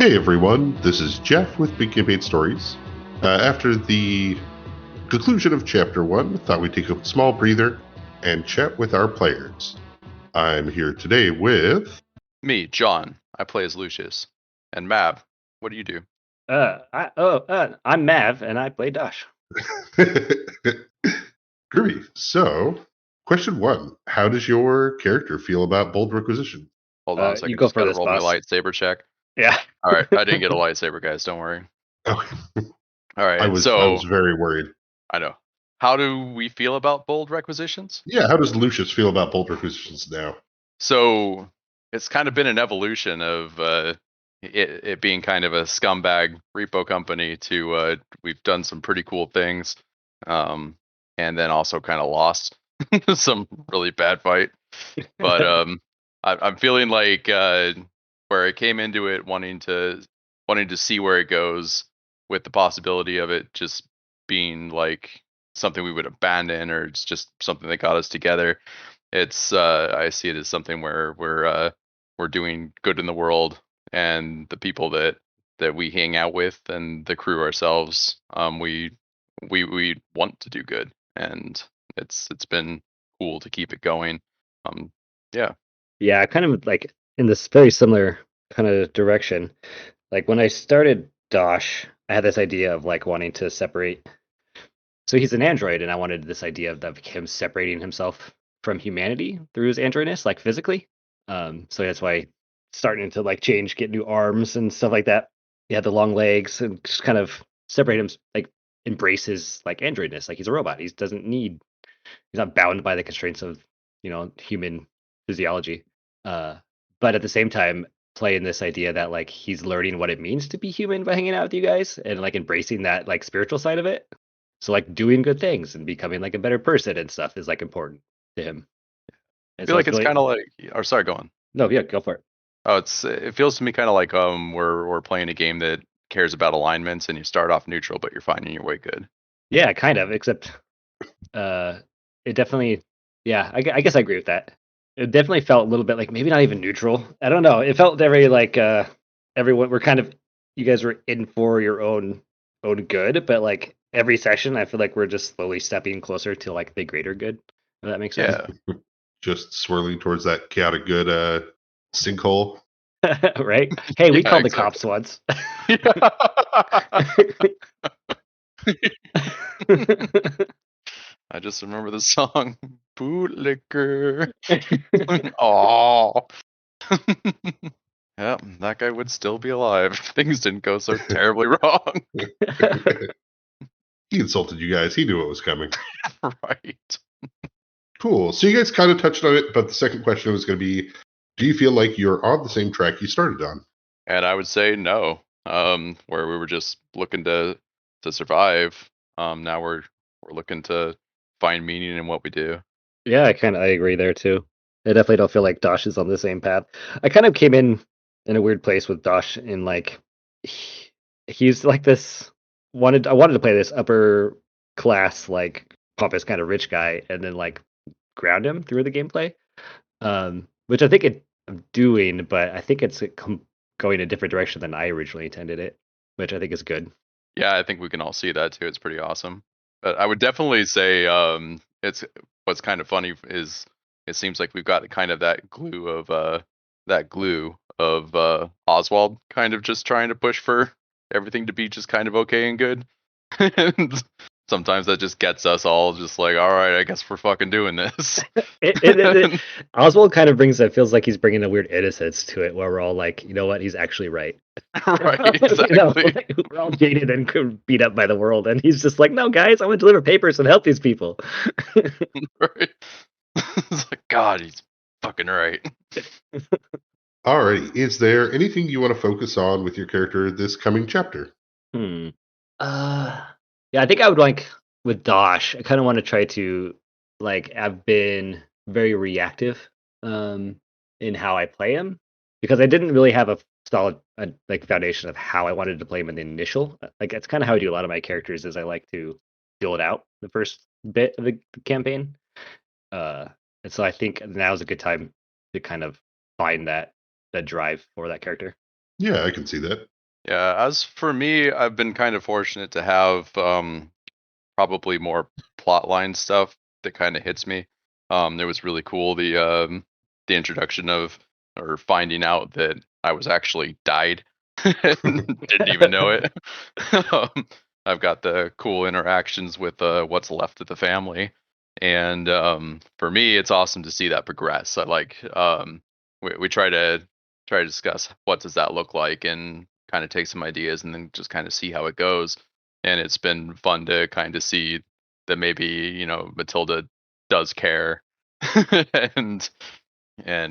Hey everyone, this is Jeff with Big Campaign Stories. After the conclusion of Chapter 1, thought we'd take a small breather and chat with our players. I'm here today with... Me, John. I play as Lucius. And Mav, what do you do? I'm Mav, and I play Dash. Groovy. So, question 1. How does your character feel about bold requisition? Hold on a second. You go Just for gotta this, roll boss. my lightsaber check. Yeah. All right, I didn't get a lightsaber, guys. Don't worry. Oh, All right, I was very worried. I know. How do we feel about bold requisitions? Yeah, how does Lucius feel about bold requisitions now? So it's kind of been an evolution of it being kind of a scumbag repo company to we've done some pretty cool things, and then also kind of lost some really bad fight. But I'm feeling like where I came into it wanting to see where it goes, with the possibility of it just being like something we would abandon, or it's just something that got us together. It's I see it as something where we're doing good in the world, and the people that we hang out with and the crew ourselves, we want to do good, and it's been cool to keep it going. Yeah. Yeah, kind of like in this very similar kind of direction. Like when I started Dash, I had this idea of like wanting to separate. So he's an android, and I wanted this idea of him separating himself from humanity through his androidness, like physically. So that's why starting to like change, get new arms and stuff like that. He had the long legs and just kind of separate him, like embrace his like androidness, like he's a robot. He doesn't need, he's not bound by the constraints of human physiology. But at the same time, playing this idea that like he's learning what it means to be human by hanging out with you guys and like embracing that like spiritual side of it. So like doing good things and becoming like a better person and stuff is like important to him. I And feel so like it's it's really kind of like, or sorry, go on. no, yeah, go for it. Oh, it feels to me kind of like we're playing a game that cares about alignments, and you start off neutral, but you're finding your way good. Yeah, kind of. Except it definitely, yeah, I guess I agree with that. It definitely felt a little bit like maybe not even neutral. I don't know. It felt very like everyone we're kind of, you guys were in for your own good, but like every session I feel like we're just slowly stepping closer to like the greater good. If that makes sense. Yeah. Just swirling towards that chaotic good sinkhole. Right? Hey, we Yeah, called the exactly. cops once. I just remember the song Bootlicker. Oh. Yeah, that guy would still be alive. Things didn't go so terribly wrong. He insulted you guys. He knew what was coming. Right. Cool. So you guys kind of touched on it, but the second question was going to be, do you feel like you're on the same track you started on? And I would say no. Where we were just looking to survive. Now we're looking to find meaning in what we do. Yeah, I agree there too. I definitely don't feel like Dosh is on the same path. I kind of came in a weird place with Dosh in like he's like this I wanted to play this upper class like pompous kind of rich guy and then like ground him through the gameplay. Which I think I'm doing, but I think it's going a different direction than I originally intended it, which I think is good. Yeah, I think we can all see that too. It's pretty awesome. But I would definitely say it's what's kind of funny is it seems like we've got kind of that glue of Oswald kind of just trying to push for everything to be just kind of okay and good. And sometimes that just gets us all just like, all right, I guess we're fucking doing this. Oswald kind of brings it, feels like he's bringing a weird innocence to it, where we're all like, you know what, he's actually right. Right, exactly. Like, we're all jaded and beat up by the world, and he's just like, no, guys, I want to deliver papers and help these people. Right. It's like, God, he's fucking right. Alrighty. Is there anything you want to focus on with your character this coming chapter? Yeah, I think I would like with Dosh. I kind of want to try to like. I've been very reactive in how I play him because I didn't really have a solid like foundation of how I wanted to play him in the initial. Like that's kind of how I do a lot of my characters. Is I like to build out the first bit of the campaign. And so I think now is a good time to kind of find that drive for that character. Yeah, I can see that. Yeah, as for me, I've been kind of fortunate to have probably more plotline stuff that kind of hits me. It was really cool the introduction of or finding out that I was actually died and didn't even know it. um, I've got the cool interactions with what's left of the family, and for me, it's awesome to see that progress. I like we try to discuss what does that look like and kind of take some ideas and then just kind of see how it goes. And it's been fun to kind of see that maybe Matilda does care and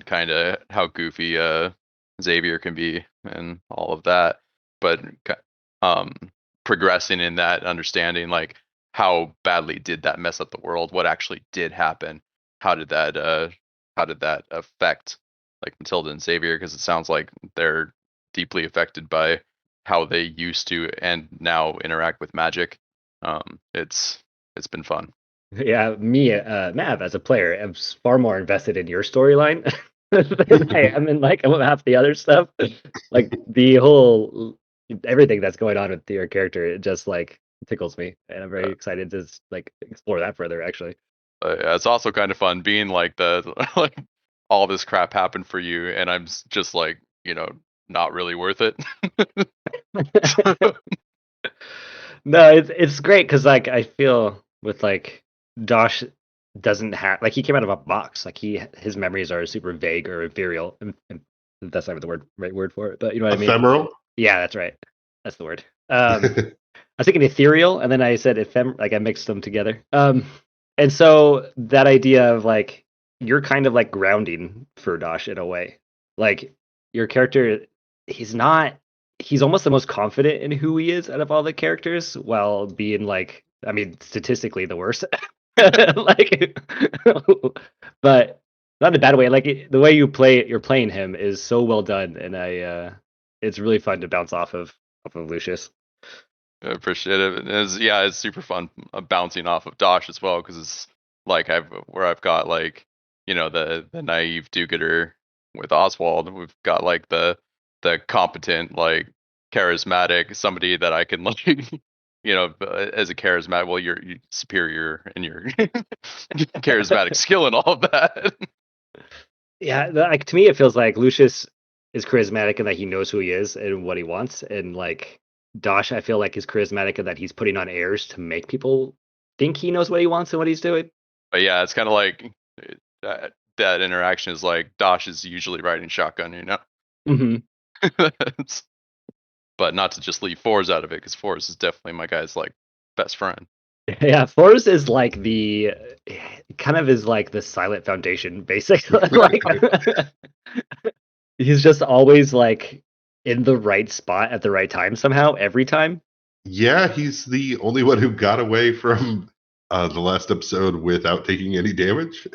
kind of how goofy Xavier can be and all of that, but um progressing in that understanding, like how badly did that mess up the world, what actually did happen, how did that affect like Matilda and Xavier, because it sounds like they're deeply affected by how they used to and now interact with magic. It's been fun. Yeah, me, Mav, as a player, am far more invested in your storyline than I am in like half the other stuff. Like the whole everything that's going on with your character, it just like tickles me, and I'm very excited to like explore that further. Actually, Yeah, it's also kind of fun being like the like all this crap happened for you, and I'm just like not really worth it. no, it's great because like I feel with like Dosh doesn't have like he came out of a box. Like his memories are super vague or ethereal. That's not the right word for it, but you know what I mean. Ephemeral. Yeah, that's right. That's the word. I was thinking ethereal, and then I said like I mixed them together. And so that idea of like you're kind of like grounding for Dosh in a way. Like your character, he's not. He's almost the most confident in who he is out of all the characters, while being like, I mean, statistically the worst. Like, but not in a bad way. Like the way you're playing him is so well done, and it's really fun to bounce off of Lucius. I appreciate it. It's super fun bouncing off of Dosh as well, because it's like I've got like the naive do-gooder with Oswald. We've got like the competent, like charismatic, somebody that I can like as a charismatic. Well, you're superior in your charismatic skill and all of that. Yeah, like to me, it feels like Lucius is charismatic and that he knows who he is and what he wants, and like Dosh, I feel like is charismatic and that he's putting on airs to make people think he knows what he wants and what he's doing. But yeah, it's kind of like that interaction is like Dosh is usually riding shotgun, Hmm. It's- but not to just leave Fours out of it, because Fours is definitely my guy's like best friend. Yeah, Forrest is like the kind of is like the silent foundation, basically. Like he's just always like in the right spot at the right time somehow every time. Yeah, he's the only one who got away from the last episode without taking any damage.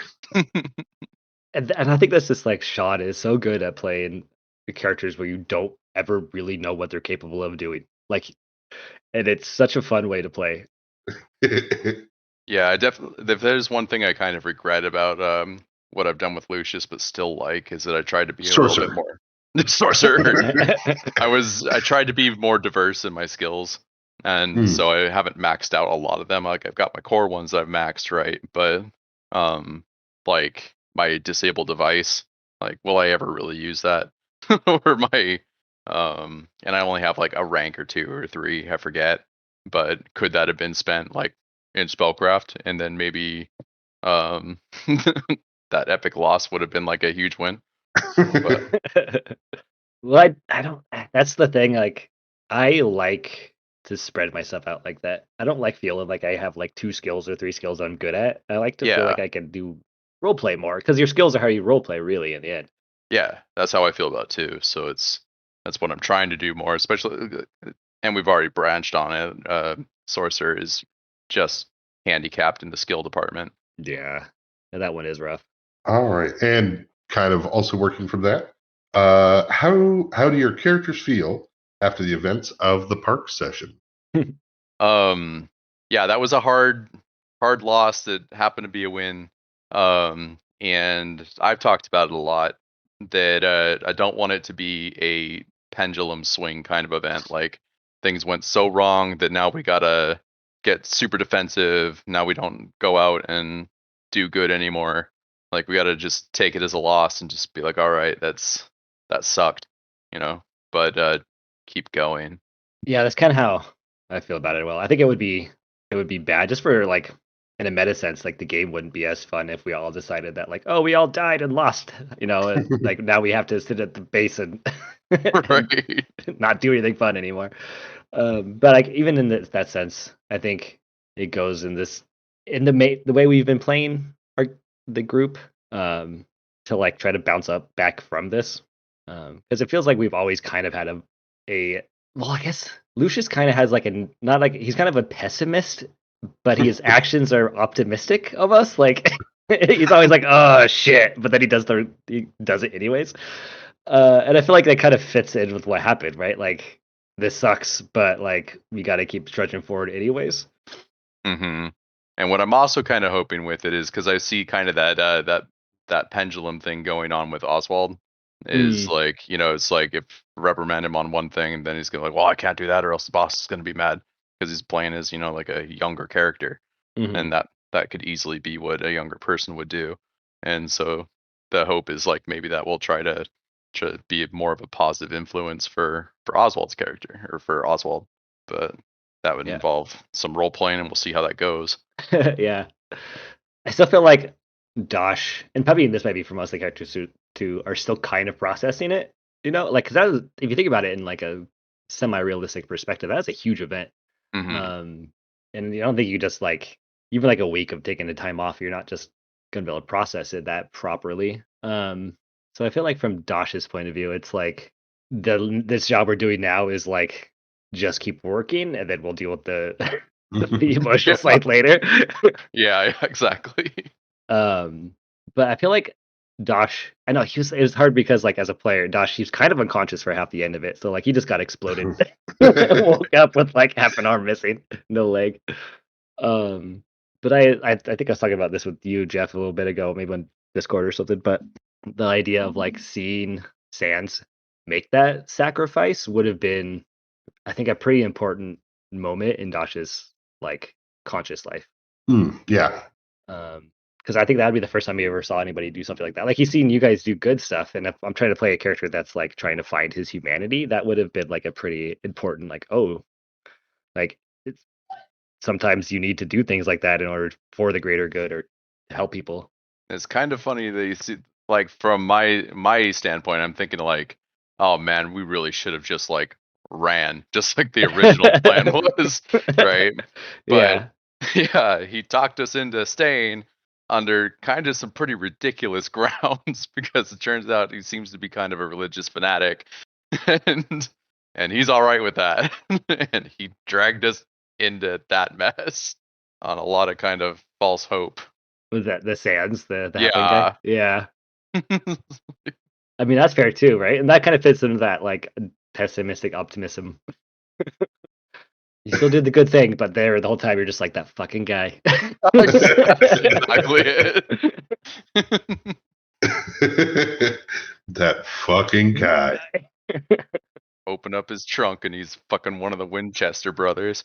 And I think that's just like Sean is so good at playing the characters where you don't ever really know what they're capable of doing. Like, and it's such a fun way to play. Yeah, I definitely. If there's one thing I kind of regret about what I've done with Lucius, but still like, is that I tried to be a little bit Sorcerer. more sorcerer. I tried to be more diverse in my skills, and so I haven't maxed out a lot of them. Like I've got my core ones that I've maxed, right, but like my disabled device, like will I ever really use that? Or my and I only have like a rank or two or three, I forget. But could that have been spent like in spellcraft, and then maybe um that epic loss would have been like a huge win? But Well, I don't. That's the thing. Like, I like to spread myself out like that. I don't like feeling like I have like two skills or three skills I'm good at. I like to feel yeah, like I can do role play more because your skills are how you role play, really, in the end. yeah, that's how I feel about it too. So that's what I'm trying to do more, especially, and we've already branched on it. Sorcerer is just handicapped in the skill department. Yeah, and that one is rough. All right, and kind of also working from that, how do your characters feel after the events of the park session? Yeah, that was a hard loss that happened to be a win. And I've talked about it a lot, that I don't want it to be a pendulum swing kind of event. Like things went so wrong that now we gotta get super defensive. Now we don't go out and do good anymore. Like we gotta just take it as a loss and just be like, all right, that sucked, but keep going. Yeah, that's kind of how I feel about it. Well, I think it would be bad just for like in a meta sense. Like the game wouldn't be as fun if we all decided that like, oh, we all died and lost. And, like now we have to sit at the base and, Right. and not do anything fun anymore. But like even in that sense, I think it goes in the way we've been playing the group to like try to bounce up back from this because it feels like we've always kind of had a well, I guess Lucius kind of has like not like he's kind of a pessimist, but his actions are optimistic of us. Like he's always like, oh shit, but then he does it anyways. And I feel like that kind of fits in with what happened, right? Like this sucks, but like we got to keep trudging forward anyways. Mm-hmm. And what I'm also kind of hoping with it is because I see kind of that pendulum thing going on with Oswald. Is like, it's like if reprimand him on one thing, and then he's gonna like, well, I can't do that, or else the boss is gonna be mad because he's playing as like a younger character, and that could easily be what a younger person would do. And so the hope is like maybe that will try to be more of a positive influence for Oswald's character or for Oswald, but that would involve some role playing, and we'll see how that goes. Yeah, I still feel like Dosh, and probably this might be for most of the characters too, are still kind of processing it, like because if you think about it in like a semi-realistic perspective, that's a huge event. And I don't think you just like even like a week of taking the time off, you're not just gonna be able to process it that properly. So I feel like from Dosh's point of view, it's like this job we're doing now is like just keep working, and then we'll deal with the emotional side later. Yeah, exactly. But I feel like Dosh, I know it was hard because like as a player, Dosh, he's kind of unconscious for half the end of it. So like he just got exploded. Woke up with like half an arm missing, no leg. But I think I was talking about this with you, Jeff, a little bit ago, maybe on Discord or something. But the idea of like seeing Sans make that sacrifice would have been, I think, a pretty important moment in Dosh's like conscious life. Yeah. Because I think that'd be the first time we ever saw anybody do something like that. Like he's seen you guys do good stuff, and if I'm trying to play a character that's like trying to find his humanity, that would have been like a pretty important, like, oh, like it's sometimes you need to do things like that in order for the greater good or to help people. It's kind of funny that you see, like from my standpoint, I'm thinking like, oh man, we really should have just like ran, just like the original plan was, right? But yeah, he talked us into staying under kind of some pretty ridiculous grounds because it turns out he seems to be kind of a religious fanatic, and he's all right with that. And he dragged us into that mess on a lot of kind of false hope. Was that the Sans, the guy? Yeah. I mean, that's fair too, right? And that kind of fits into that like pessimistic optimism. You still did the good thing, but the whole time you're just like that fucking guy. Exactly it. That fucking guy. Open up his trunk and he's fucking one of the Winchester brothers.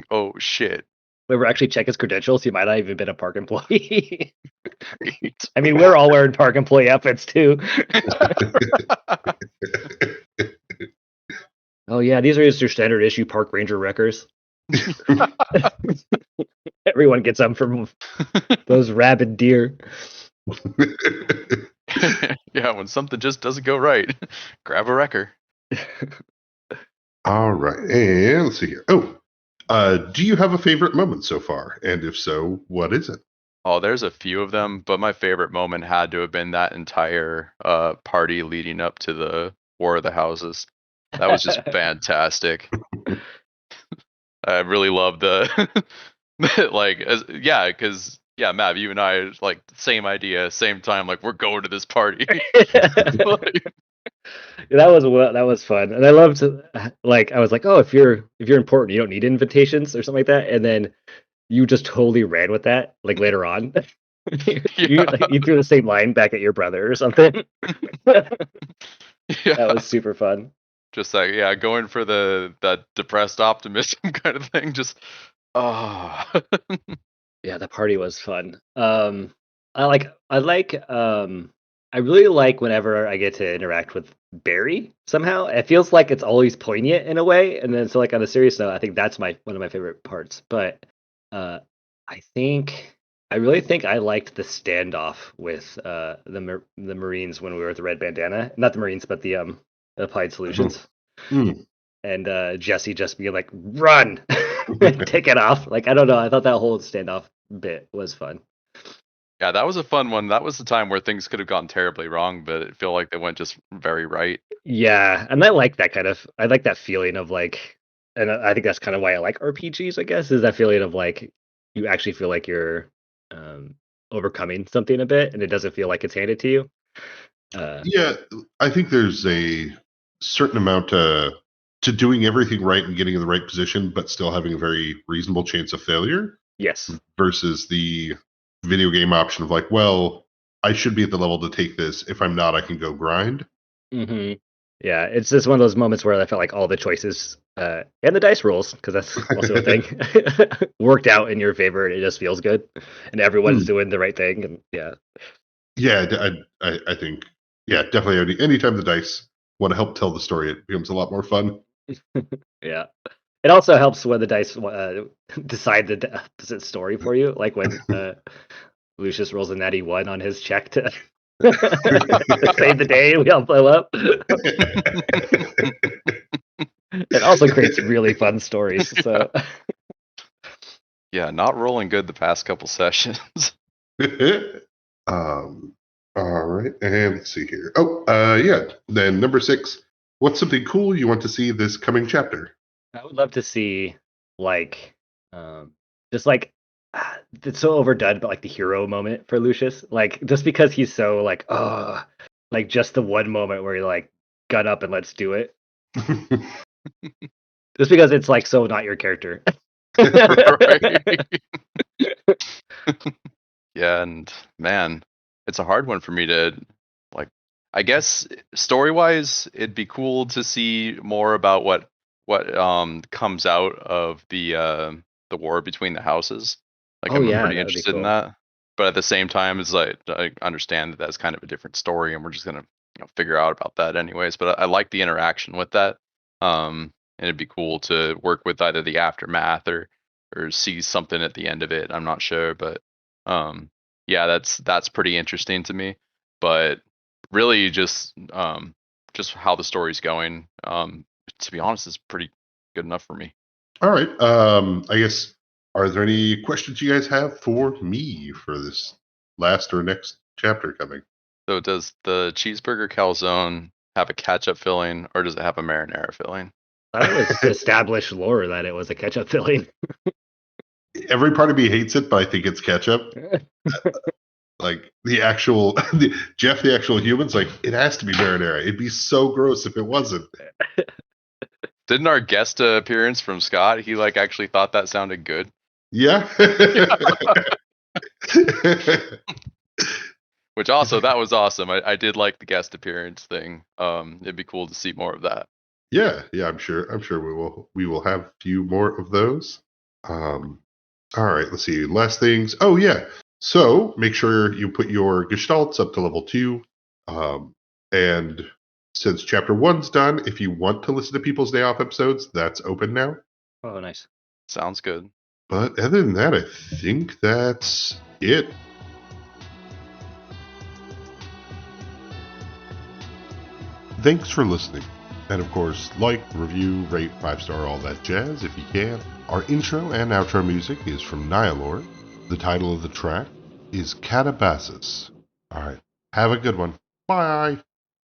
Oh shit. We were actually check his credentials. He might not even been a park employee. I mean, we're all wearing park employee outfits too. Oh yeah, these are just your standard issue park ranger wreckers. Everyone gets them from those rabid deer. Yeah, when something just doesn't go right, grab a wrecker. All right, and let's see here. Do you have a favorite moment so far? And if so, what is it? Oh, there's a few of them, but my favorite moment had to have been that entire party leading up to the War of the Houses. That was just fantastic. I really love the because Mav, you and I like same idea, same time. Like we're going to this party. That was fun, and I loved like I was like, oh, if you're important, you don't need invitations or something like that, and then you just totally ran with that like later on. you threw the same line back at your brother or something. Yeah. That was super fun. Just like, yeah, going for that depressed optimism kind of thing. Just, oh. Yeah, the party was fun. I really like whenever I get to interact with Barry somehow. It feels like it's always poignant in a way. And then so like on a serious note, I think that's one of my favorite parts. But I really think I liked the standoff with the Marines when we were at the Red Bandana. Not the Marines, but the Applied Solutions. Mm. And Jesse just being like, run, take it off. Like, I don't know. I thought that whole standoff bit was fun. Yeah, that was a fun one. That was the time where things could have gone terribly wrong, but it felt like they went just very right. Yeah, and I like that feeling of like, and I think that's kind of why I like RPGs, I guess, is that feeling of like, you actually feel like you're overcoming something a bit, and it doesn't feel like it's handed to you. Yeah, I think there's a certain amount to doing everything right and getting in the right position, but still having a very reasonable chance of failure. Yes. Versus the video game option of like, well, I should be at the level to take this. If I'm not, I can go grind. Mm-hmm. Yeah, it's just one of those moments where I felt like all the choices and the dice rolls, because that's also a thing, worked out in your favor, and it just feels good, and everyone's doing the right thing, and yeah. Yeah, I think, yeah, definitely. Anytime the dice want to help tell the story, it becomes a lot more fun. Yeah. It also helps when the dice decide the opposite story for you, like when Lucius rolls a natty 1 on his check to save the day, we all blow up. It also creates really fun stories. So yeah, not rolling good the past couple sessions. All right, and let's see here. Yeah. Then number 6. What's something cool you want to see this coming chapter? I would love to see like just like it's so overdone, but like the hero moment for Lucius, like just because he's so like like just the one moment where you're like, gun up and let's do it. Just because it's like so not your character. Yeah, and man, it's a hard one for me to like. I guess story wise, it'd be cool to see more about what comes out of the war between the houses. Like, I'm pretty interested in that. But at the same time, it's like I understand that that's kind of a different story, and we're just gonna figure out about that anyways. But I like the interaction with that. And it'd be cool to work with either the aftermath or see something at the end of it. I'm not sure, but yeah, that's pretty interesting to me. But really, just how the story's going, to be honest, is pretty good enough for me. All right. I guess, are there any questions you guys have for me for this last or next chapter coming? So does the cheeseburger calzone have a ketchup filling, or does it have a marinara filling? I thought it was established lore that it was a ketchup filling. Every part of me hates it, but I think it's ketchup. Like the actual Jeff, the actual human's like, it has to be marinara. It'd be so gross if it wasn't. Didn't our guest appearance from Scott, he like actually thought that sounded good? Yeah. Which also, that was awesome. I did like the guest appearance thing. It'd be cool to see more of that. Yeah, I'm sure we will have a few more of those. All right, let's see. Last things. Oh yeah. So make sure you put your gestalts up to level 2. And since chapter 1's done, if you want to listen to People's Day Off episodes, that's open now. Oh, nice. Sounds good. But other than that, I think that's it. Thanks for listening. And of course, like, review, rate, 5-star, all that jazz if you can. Our intro and outro music is from Nihilor. The title of the track is Catabasis. Alright, have a good one. Bye!